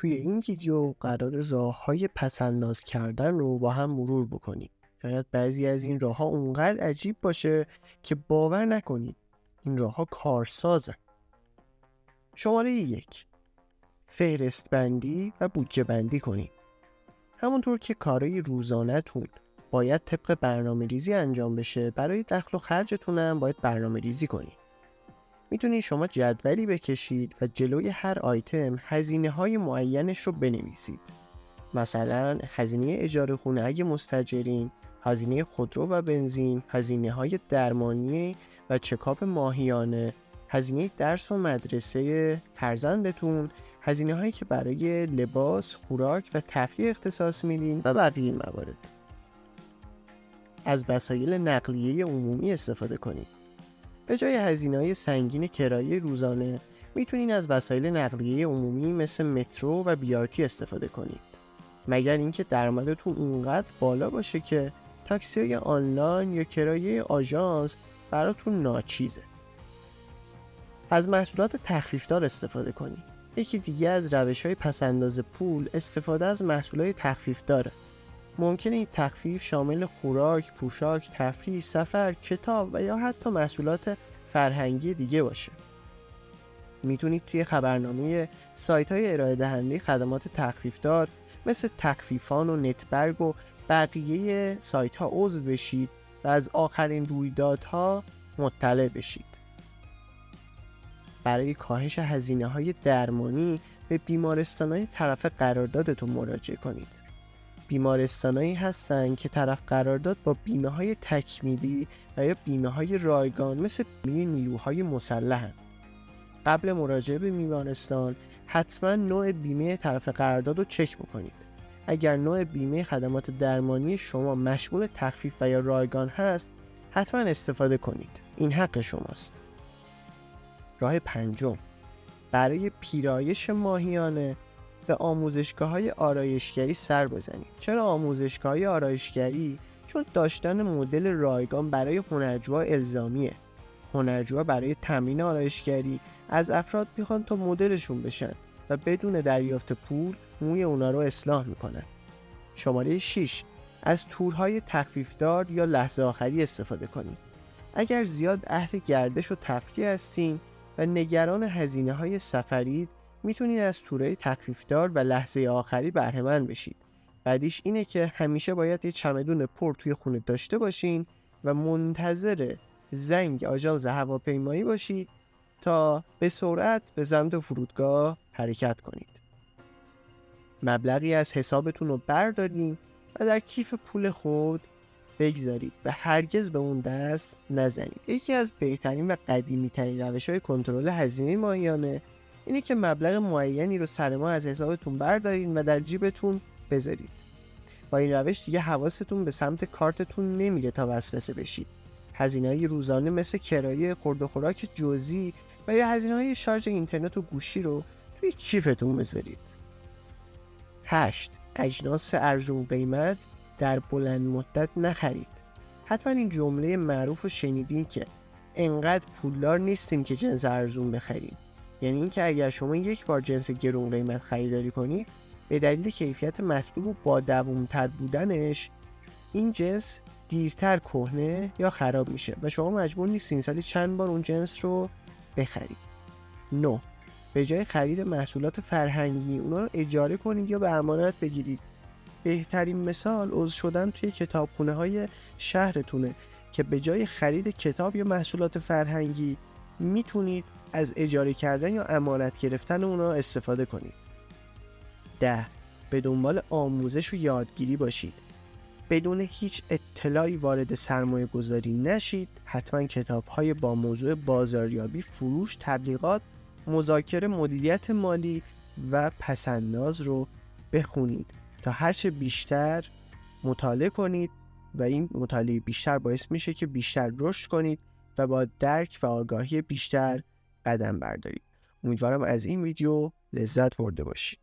توی این ویدیو قرار راه‌های پس‌انداز کردن رو با هم مرور بکنیم. شاید بعضی از این راه‌ها اونقدر عجیب باشه که باور نکنید این راه‌ها کارسازن. شماره 1. فهرست بندی و بودجه بندی کنید. همونطور که کارهای روزانه‌تون باید طبق برنامه‌ریزی انجام بشه، برای دخل و خرجتون هم باید برنامه‌ریزی کنید. میتونید شما جدولی بکشید و جلوی هر آیتم هزینه‌های معینش رو بنویسید. مثلا هزینه اجاره خونه اگه مستاجرین، هزینه خودرو و بنزین، هزینه‌های درمانی و چکاپ ماهیانه، هزینه درس و مدرسه فرزندتون، هزینه‌هایی که برای لباس، خوراک و تفریح اختصاص میدین و بقیه موارد. از وسایل نقلیه عمومی استفاده کنید. به جای هزینه‌های سنگین کرایه روزانه میتونین از وسایل نقلیه عمومی مثل مترو و BRT استفاده کنید. مگر اینکه درآمدتون اونقدر بالا باشه که تاکسی آنلاین یا کرایه آژانس براتون ناچیزه. از محصولات تخفیفدار استفاده کنید. یکی دیگه از روش‌های پس‌انداز پول استفاده از محصولات تخفیفداره. ممکنه این تخفیف شامل خوراک، پوشاک، تفریح، سفر، کتاب و یا حتی محصولات فرهنگی دیگه باشه. میتونید توی خبرنامه سایت‌های ارائه دهنده خدمات تخفیفدار مثل تخفیفان و نتبرگ و بقیه سایت‌ها عضو بشید و از آخرین رویدادها مطلع بشید. برای کاهش هزینه‌های درمانی به بیمارستان‌های طرف قراردادتون مراجعه کنید. بیمارستانایی هستن که طرف قرارداد با بیمه‌های تکمیلی و یا بیمه‌های رایگان مثل بیمه نیروهای مسلحن. قبل مراجعه به بیمارستان حتما نوع بیمه طرف قرارداد رو چک بکنید. اگر نوع بیمه خدمات درمانی شما مشمول تخفیف و یا رایگان هست، حتما استفاده کنید. این حق شماست. راه 5. برای پیرایش ماهیانه به آموزشگاه‌های آرایشگری سر بزنید. چرا آموزشگاه‌های آرایشگری؟ چون داشتن مدل رایگان برای هنرجوها الزامیه. هنرجوها برای تمرین آرایشگری از افراد میخوان تا مدلشون بشن و بدون دریافت پول موی اونا رو اصلاح میکنن. شماره 6. از تورهای تخفیفدار یا لحظه آخری استفاده کنید. اگر زیاد اهل گردش و تفریح هستین و نگران هزینه‌های سفرید، میتونید از تورهای تخفیفدار و لحظه آخری بهره‌مند بشید. بعدیش اینه که همیشه باید یه چمدون پر توی خونه داشته باشین و منتظر زنگ آژانس هواپیمایی باشید تا به سرعت به سمت فرودگاه حرکت کنید. مبلغی از حسابتون رو بردارین و در کیف پول خود بگذارید و هرگز به اون دست نزنید. یکی از بهترین و قدیمی ترین روش‌های کنترل هزینه ماهیانه اینه که مبلغ معینی رو سر ماه از حسابتون بردارین و در جیبتون بذارید. با این روش دیگه حواستون به سمت کارتتون نمیره تا وسوسه بشید. هزینه‌های روزانه مثل کرایه، خورد و خوراک جزئی و یا هزینه‌های شارژ اینترنت و گوشی رو توی کیفتون بذارید. 8. اجناس ارزون قیمت در بلند مدت نخرید. حتما این جمله معروف رو شنیدین که انقدر پولدار نیستیم که جنس ارزون بخریم. یعنی اینکه اگر شما یک بار جنس گرون قیمت خریداری کنید، به دلیل کیفیت مطلوب و با دوام‌تر بودنش این جنس دیرتر کهنه یا خراب میشه و شما مجبور نیستین سالی چند بار اون جنس رو بخرید. 9. به جای خرید محصولات فرهنگی اونا رو اجاره کنید یا به امانت بگیرید. بهترین مثال عضو شدن توی کتابخونه‌های شهرتونه که به جای خرید کتاب یا محصولات فرهنگی میتونید از اجاره کردن یا امانت گرفتن اونا استفاده کنید. 10. به دنبال آموزش و یادگیری باشید. بدون هیچ اطلاعی وارد سرمایه گذاری نشید. حتما کتاب‌های با موضوع بازاریابی، فروش، تبلیغات، مذاکره، مدیریت مالی و پس‌انداز رو بخونید تا هرچه بیشتر مطالعه کنید و این مطالعه بیشتر باعث میشه که بیشتر رشد کنید و با درک و آگاهی بیشتر قدم بردارید. امیدوارم از این ویدیو لذت برده باشید.